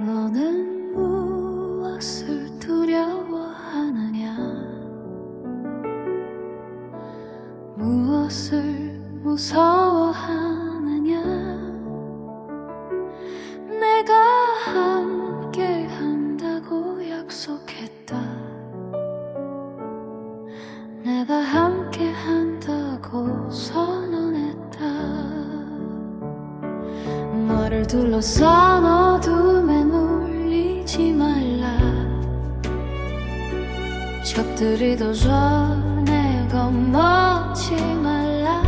너는 무엇을 두려워하느냐? 무엇을 무서워하느냐? 내가 함께 한다고 약속했다. 내가 함께 한다고 선언했다. 너를 둘러싼 어둠에 물리지 말라. 적들이도 전에 겁먹지 말라.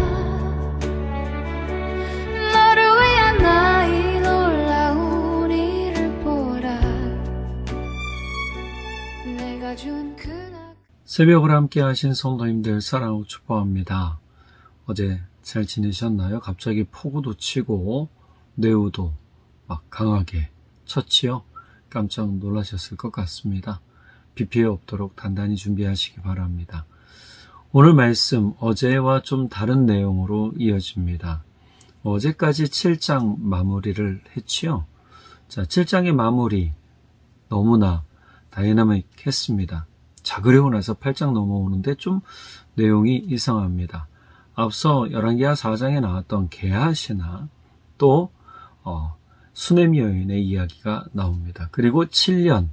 너를 위한 나의 놀라운 일을 보라. 내가 준 그날 새벽을 함께 하신 성도님들 사랑하고 축복합니다. 어제 잘 지내셨나요? 갑자기 폭우도 치고 뇌우도 막 강하게 쳤지요? 깜짝 놀라셨을 것 같습니다. 비 피해 없도록 단단히 준비하시기 바랍니다. 오늘 말씀 어제와 좀 다른 내용으로 이어집니다. 어제까지 7장 마무리를 했지요? 자, 7장의 마무리 너무나 다이나믹했습니다. 자, 그리고 나서 8장 넘어오는데 좀 내용이 이상합니다. 앞서 열왕기하 4장에 나왔던 게하시나 또 수넴 여인의 이야기가 나옵니다. 그리고 7년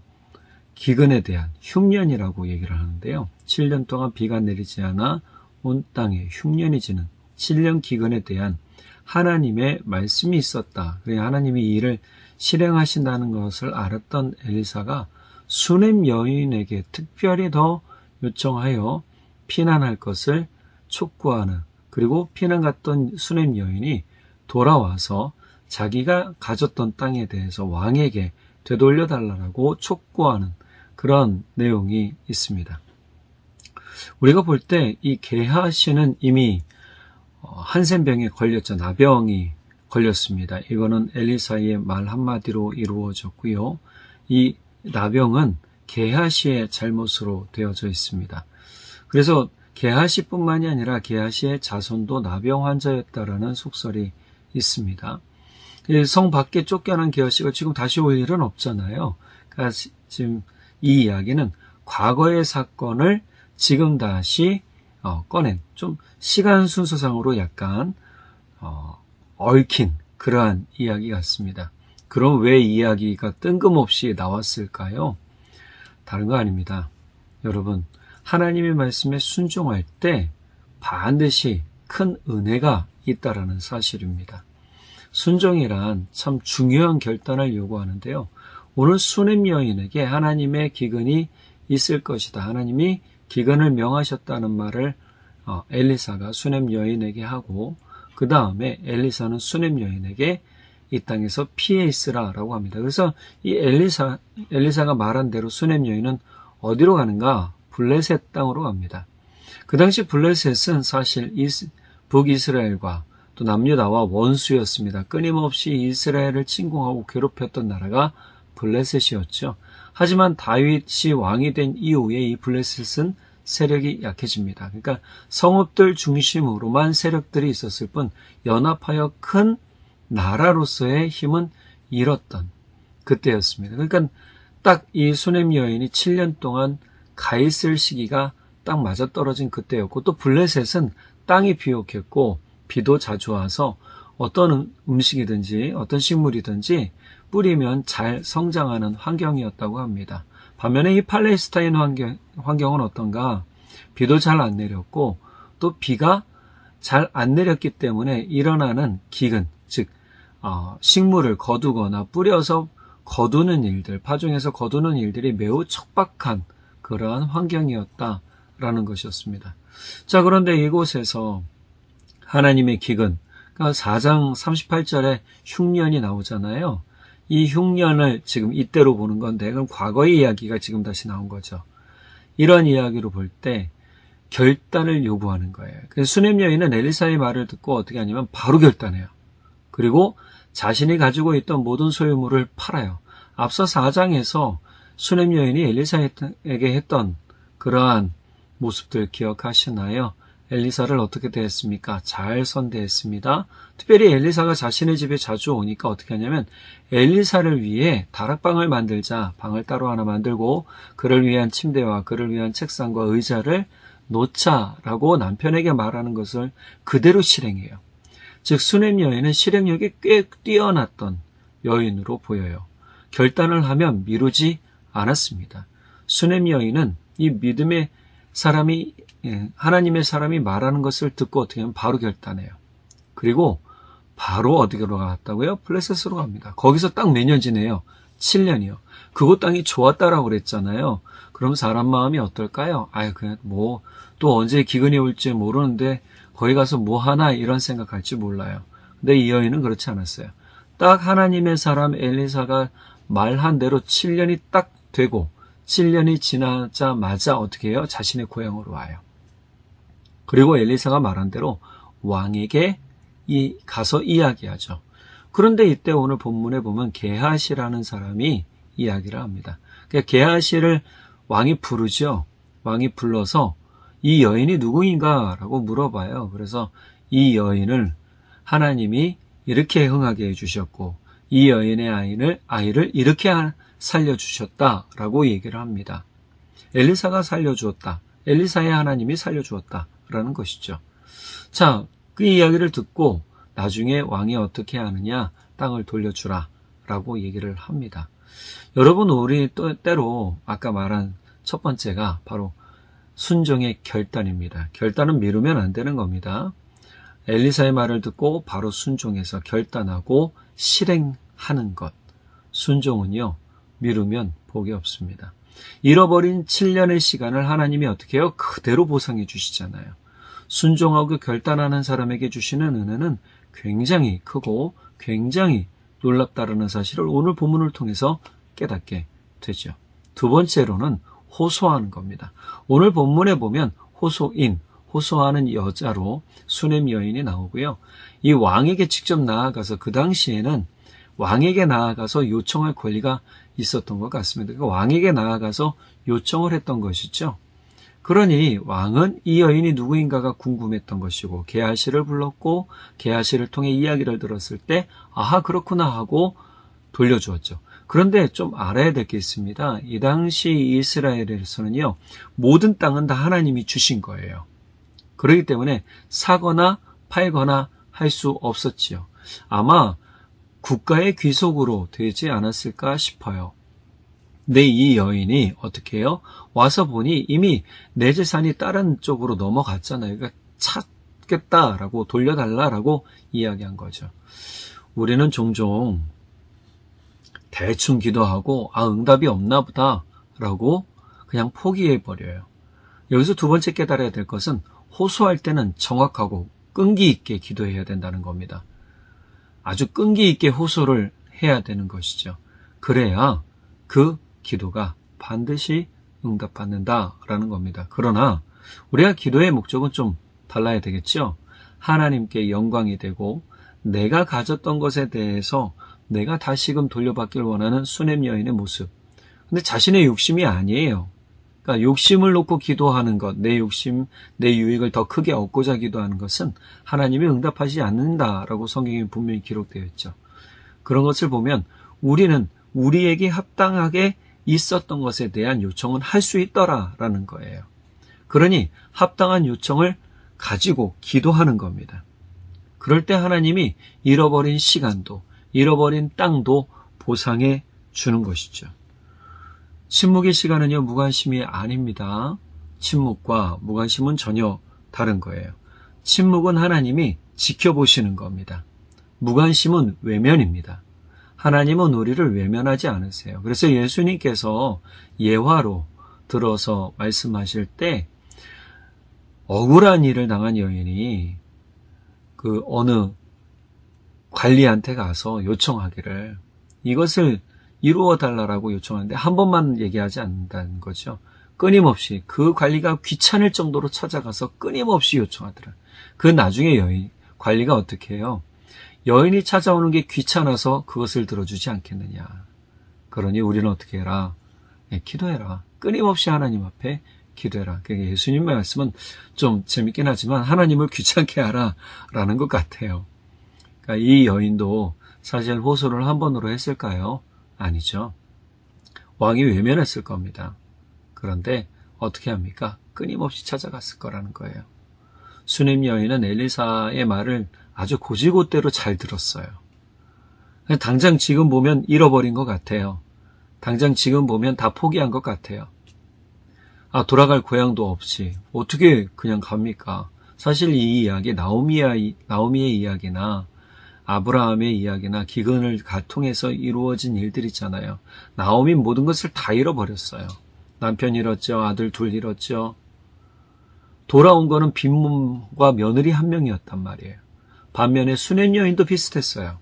기근에 대한 흉년이라고 얘기를 하는데요. 7년 동안 비가 내리지 않아 온 땅에 흉년이 지는 7년 기근에 대한 하나님의 말씀이 있었다. 그래야 하나님이 이 일을 실행하신다는 것을 알았던 엘리사가 수넴 여인에게 특별히 더 요청하여 피난할 것을 촉구하는, 그리고 피난 갔던 수넴 여인이 돌아와서 자기가 가졌던 땅에 대해서 왕에게 되돌려달라고 촉구하는 그런 내용이 있습니다. 우리가 볼 때 이 게하시는 이미 한센병에 걸렸죠. 나병이 걸렸습니다. 이거는 엘리사의 말 한마디로 이루어졌고요. 이 나병은 게하시의 잘못으로 되어져 있습니다. 그래서 게하시뿐만이 아니라 게하시의 자손도 나병 환자였다라는 속설이 있습니다. 성 밖에 쫓겨난 게하시가 지금 다시 올 일은 없잖아요. 그러니까 지금 이 이야기는 과거의 사건을 지금 다시 꺼낸, 좀 시간 순서상으로 약간 얽힌 그러한 이야기 같습니다. 그럼 왜 이야기가 뜬금없이 나왔을까요? 다른 거 아닙니다. 여러분, 하나님의 말씀에 순종할 때 반드시 큰 은혜가 있다라는 사실입니다. 순종이란 참 중요한 결단을 요구하는데요. 오늘 수넴 여인에게 하나님의 기근이 있을 것이다. 하나님이 기근을 명하셨다는 말을 엘리사가 수넴 여인에게 하고, 그 다음에 엘리사는 수넴 여인에게 이 땅에서 피해 있으라 라고 합니다. 그래서 이 엘리사가 말한 대로 수넴 여인은 어디로 가는가? 블레셋 땅으로 갑니다. 그 당시 블레셋은 사실 북이스라엘과 또 남유다와 원수였습니다. 끊임없이 이스라엘을 침공하고 괴롭혔던 나라가 블레셋이었죠. 하지만 다윗이 왕이 된 이후에 이 블레셋은 세력이 약해집니다. 그러니까 성읍들 중심으로만 세력들이 있었을 뿐 연합하여 큰 나라로서의 힘은 잃었던 그때였습니다. 그러니까 딱 이 수넴 여인이 7년 동안 가 있을 시기가 딱 맞아떨어진 그때였고, 또 블레셋은 땅이 비옥했고 비도 자주 와서 어떤 음식이든지 어떤 식물이든지 뿌리면 잘 성장하는 환경이었다고 합니다. 반면에 이 팔레스타인 환경은 어떤가? 비도 잘 안 내렸고 또 비가 잘 안 내렸기 때문에 일어나는 기근, 즉 식물을 거두거나 뿌려서 거두는 일들, 파종해서 거두는 일들이 매우 척박한 그러한 환경이었다라는 것이었습니다. 자, 그런데 이곳에서 하나님의 기근, 그러니까 4장 38절에 흉년이 나오잖아요. 이 흉년을 지금 이때로 보는 건데, 그럼 과거의 이야기가 지금 다시 나온 거죠. 이런 이야기로 볼 때 결단을 요구하는 거예요. 그래서 수넴 여인은 엘리사의 말을 듣고 어떻게 하냐면 바로 결단해요. 그리고 자신이 가지고 있던 모든 소유물을 팔아요. 앞서 4장에서 수넴 여인이 엘리사에게 했던 그러한 모습들 기억하시나요? 엘리사를 어떻게 대했습니까? 잘 선대했습니다. 특별히 엘리사가 자신의 집에 자주 오니까 어떻게 하냐면 엘리사를 위해 다락방을 만들자, 방을 따로 하나 만들고 그를 위한 침대와 그를 위한 책상과 의자를 놓자라고 남편에게 말하는 것을 그대로 실행해요. 즉 수넴 여인은 실행력이 꽤 뛰어났던 여인으로 보여요. 결단을 하면 미루지 않았습니다. 수넴 여인은 이 믿음의 사람이, 하나님의 사람이 말하는 것을 듣고 어떻게 하면 바로 결단해요. 그리고 바로 어디로 갔다고요? 블레셋으로 갑니다. 거기서 딱 몇 년 지내요? 7년이요. 그곳 땅이 좋았다라고 그랬잖아요. 그럼 사람 마음이 어떨까요? 그냥 또 언제 기근이 올지 모르는데 거기 가서 뭐 하나 이런 생각할지 몰라요. 근데 이 여인은 그렇지 않았어요. 딱 하나님의 사람 엘리사가 말한 대로 7년이 딱 되고 7년이 지나자마자 어떻게 해요? 자신의 고향으로 와요. 그리고 엘리사가 말한 대로 왕에게 가서 이야기하죠. 그런데 이때 오늘 본문에 보면 게하시라는 사람이 이야기를 합니다. 그러니까 게하시를 왕이 부르죠. 왕이 불러서 이 여인이 누구인가? 라고 물어봐요. 그래서 이 여인을 하나님이 이렇게 흥하게 해주셨고 이 여인의 아이를 이렇게 살려주셨다라고 얘기를 합니다. 엘리사가 살려주었다. 엘리사의 하나님이 살려주었다라는 것이죠. 자, 그 이야기를 듣고 나중에 왕이 어떻게 하느냐? 땅을 돌려주라 라고 얘기를 합니다. 여러분, 우리 때로 아까 말한 첫 번째가 바로 순종의 결단입니다. 결단은 미루면 안 되는 겁니다. 엘리사의 말을 듣고 바로 순종해서 결단하고 실행하는 것. 순종은요, 미루면 복이 없습니다. 잃어버린 7년의 시간을 하나님이 어떻게 해요? 그대로 보상해 주시잖아요. 순종하고 결단하는 사람에게 주시는 은혜는 굉장히 크고 굉장히 놀랍다라는 사실을 오늘 본문을 통해서 깨닫게 되죠. 두 번째로는 호소하는 겁니다. 오늘 본문에 보면 호소하는 여자로 수넴 여인이 나오고요. 이 왕에게 직접 나아가서 그 당시에는 왕에게 나아가서 요청할 권리가 있었던 것 같습니다. 그러니까 왕에게 나아가서 요청을 했던 것이죠. 그러니 왕은 이 여인이 누구인가가 궁금했던 것이고 게하시를 불렀고 게하시를 통해 이야기를 들었을 때 아하 그렇구나 하고 돌려주었죠. 그런데 좀 알아야 될 게 있습니다. 이 당시 이스라엘에서는요, 모든 땅은 다 하나님이 주신 거예요. 그렇기 때문에 사거나 팔거나 할 수 없었지요. 아마 국가의 귀속으로 되지 않았을까 싶어요. 근데 이 여인이 어떻게 해요? 와서 보니 이미 내 재산이 다른 쪽으로 넘어갔잖아요. 그러니까 찾겠다라고 돌려달라라고 이야기한 거죠. 우리는 종종 대충 기도하고 응답이 없나 보다라고 그냥 포기해버려요. 여기서 두 번째 깨달아야 될 것은 호소할 때는 정확하고 끈기 있게 기도해야 된다는 겁니다. 아주 끈기 있게 호소를 해야 되는 것이죠. 그래야 그 기도가 반드시 응답받는다라는 겁니다. 그러나 우리가 기도의 목적은 좀 달라야 되겠죠. 하나님께 영광이 되고 내가 가졌던 것에 대해서 내가 다시금 돌려받길 원하는 수넴 여인의 모습. 근데 자신의 욕심이 아니에요. 그러니까 욕심을 놓고 기도하는 것, 내 욕심, 내 유익을 더 크게 얻고자 기도하는 것은 하나님이 응답하지 않는다라고 성경에 분명히 기록되어 있죠. 그런 것을 보면 우리는 우리에게 합당하게 있었던 것에 대한 요청은 할 수 있더라라는 거예요. 그러니 합당한 요청을 가지고 기도하는 겁니다. 그럴 때 하나님이 잃어버린 시간도 잃어버린 땅도 보상해 주는 것이죠. 침묵의 시간은요, 무관심이 아닙니다. 침묵과 무관심은 전혀 다른 거예요. 침묵은 하나님이 지켜보시는 겁니다. 무관심은 외면입니다. 하나님은 우리를 외면하지 않으세요. 그래서 예수님께서 예화로 들어서 말씀하실 때 억울한 일을 당한 여인이 그 어느 관리한테 가서 요청하기를 이것을 이루어 달라고 요청하는데 한 번만 얘기하지 않는다는 거죠. 끊임없이 그 관리가 귀찮을 정도로 찾아가서 끊임없이 요청하더라. 그 나중에 관리가 어떻게 해요? 여인이 찾아오는 게 귀찮아서 그것을 들어주지 않겠느냐. 그러니 우리는 어떻게 해라? 기도해라. 끊임없이 하나님 앞에 기도해라. 그러니까 예수님의 말씀은 좀 재밌긴 하지만 하나님을 귀찮게 하라 라는 것 같아요. 그러니까 이 여인도 사실 호소를 한 번으로 했을까요? 아니죠. 왕이 외면했을 겁니다. 그런데 어떻게 합니까? 끊임없이 찾아갔을 거라는 거예요. 수넴 여인은 엘리사의 말을 아주 곧이곧대로 잘 들었어요. 당장 지금 보면 잃어버린 것 같아요. 당장 지금 보면 다 포기한 것 같아요. 돌아갈 고향도 없이 어떻게 그냥 갑니까? 사실 이 이야기 나오미의 이야기나 아브라함의 이야기나 기근을 통해서 이루어진 일들 있잖아요. 나오미 모든 것을 다 잃어버렸어요. 남편 잃었죠. 아들 둘 잃었죠. 돌아온 거는 빈몸과 며느리 한 명이었단 말이에요. 반면에 수넴 여인도 비슷했어요.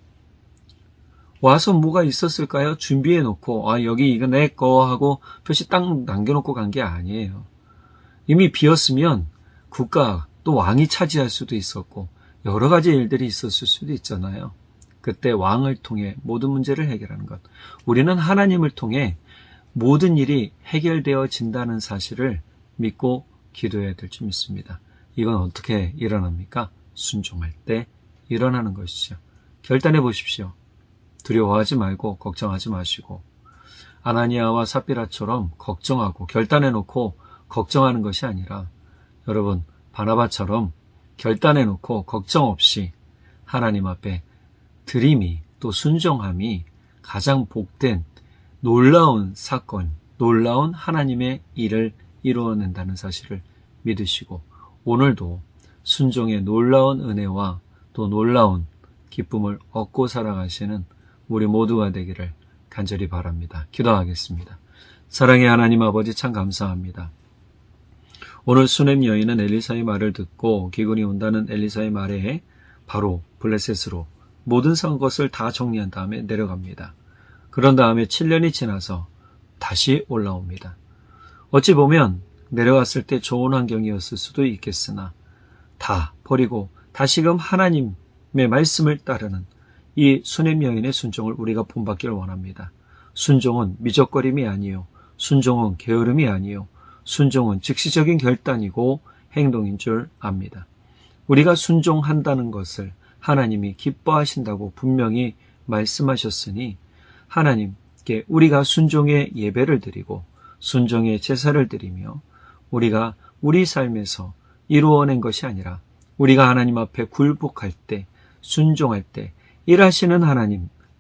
와서 뭐가 있었을까요? 준비해놓고 여기 이거 내 거 하고 표시 딱 남겨놓고 간 게 아니에요. 이미 비었으면 국가 또 왕이 차지할 수도 있었고 여러 가지 일들이 있었을 수도 있잖아요. 그때 왕을 통해 모든 문제를 해결하는 것. 우리는 하나님을 통해 모든 일이 해결되어진다는 사실을 믿고 기도해야 될 줄 믿습니다. 이건 어떻게 일어납니까? 순종할 때 일어나는 것이죠. 결단해 보십시오. 두려워하지 말고 걱정하지 마시고 아나니아와 삽비라처럼 걱정하고 결단해놓고 걱정하는 것이 아니라 여러분 바나바처럼 결단해놓고 걱정 없이 하나님 앞에 드림이 또 순종함이 가장 복된 놀라운 사건, 놀라운 하나님의 일을 이루어낸다는 사실을 믿으시고 오늘도 순종의 놀라운 은혜와 또 놀라운 기쁨을 얻고 살아가시는 우리 모두가 되기를 간절히 바랍니다. 기도하겠습니다. 사랑의 하나님 아버지 참 감사합니다. 오늘 수넴 여인은 엘리사의 말을 듣고 기근이 온다는 엘리사의 말에 바로 블레셋으로 모든 산 것을 다 정리한 다음에 내려갑니다. 그런 다음에 7년이 지나서 다시 올라옵니다. 어찌 보면 내려갔을 때 좋은 환경이었을 수도 있겠으나 다 버리고 다시금 하나님의 말씀을 따르는 이 수넴 여인의 순종을 우리가 본받기를 원합니다. 순종은 미적거림이 아니요. 순종은 게으름이 아니요. 순종은 즉시적인 결단이고 행동인 줄 압니다. 우리가 순종한다는 것을 하나님이 기뻐하신다고 분명히 말씀하셨으니 하나님께 우리가 순종의 예배를 드리고 순종의 제사를 드리며 우리가 우리 삶에서 이루어낸 것이 아니라 우리가 하나님 앞에 굴복할 때 순종할 때 일하시는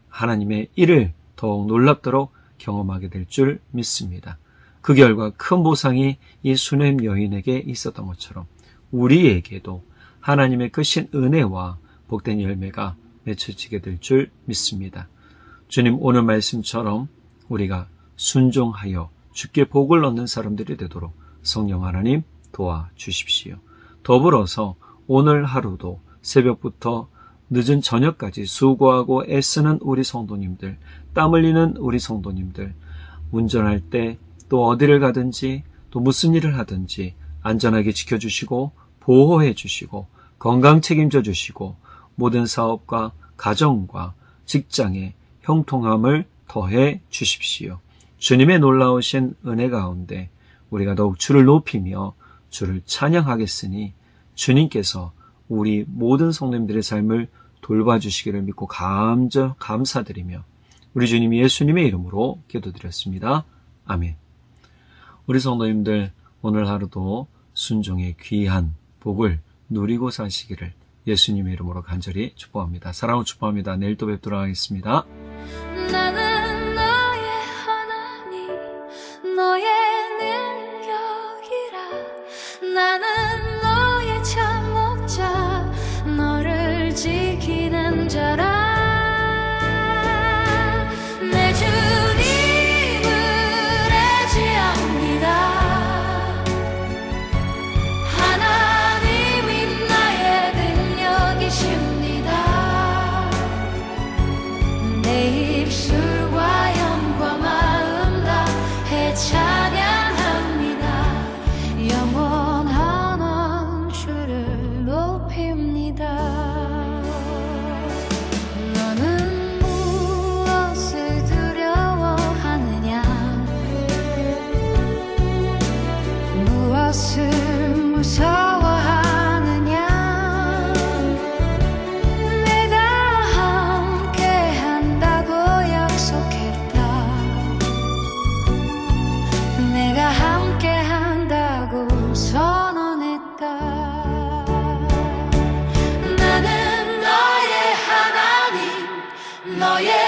하나님의 일을 더욱 놀랍도록 경험하게 될 줄 믿습니다. 그 결과 큰 보상이 이 수넴 여인에게 있었던 것처럼 우리에게도 하나님의 크신 은혜와 복된 열매가 맺혀지게 될 줄 믿습니다. 주님 오늘 말씀처럼 우리가 순종하여 주께 복을 얻는 사람들이 되도록 성령 하나님 도와주십시오. 더불어서 오늘 하루도 새벽부터 늦은 저녁까지 수고하고 애쓰는 우리 성도님들, 땀 흘리는 우리 성도님들, 운전할 때 또 어디를 가든지 또 무슨 일을 하든지 안전하게 지켜주시고 보호해 주시고 건강 책임져 주시고 모든 사업과 가정과 직장에 형통함을 더해 주십시오. 주님의 놀라우신 은혜 가운데 우리가 더욱 주를 높이며 주를 찬양하겠으니 주님께서 우리 모든 성도님들의 삶을 돌봐주시기를 믿고 감사드리며 우리 주님 예수님의 이름으로 기도드렸습니다. 아멘. 우리 성도님들 오늘 하루도 순종의 귀한 복을 누리고 사시기를 예수님의 이름으로 간절히 축복합니다. 사랑으로 축복합니다. 내일 또 뵙도록 하겠습니다. 나는 너의 하나님 너의 능력이라 나는 너의 참 목자 너를 지키는 자라 내 주님을 의지합니다 하나님이 나의 능력이십니다 내 입술 너의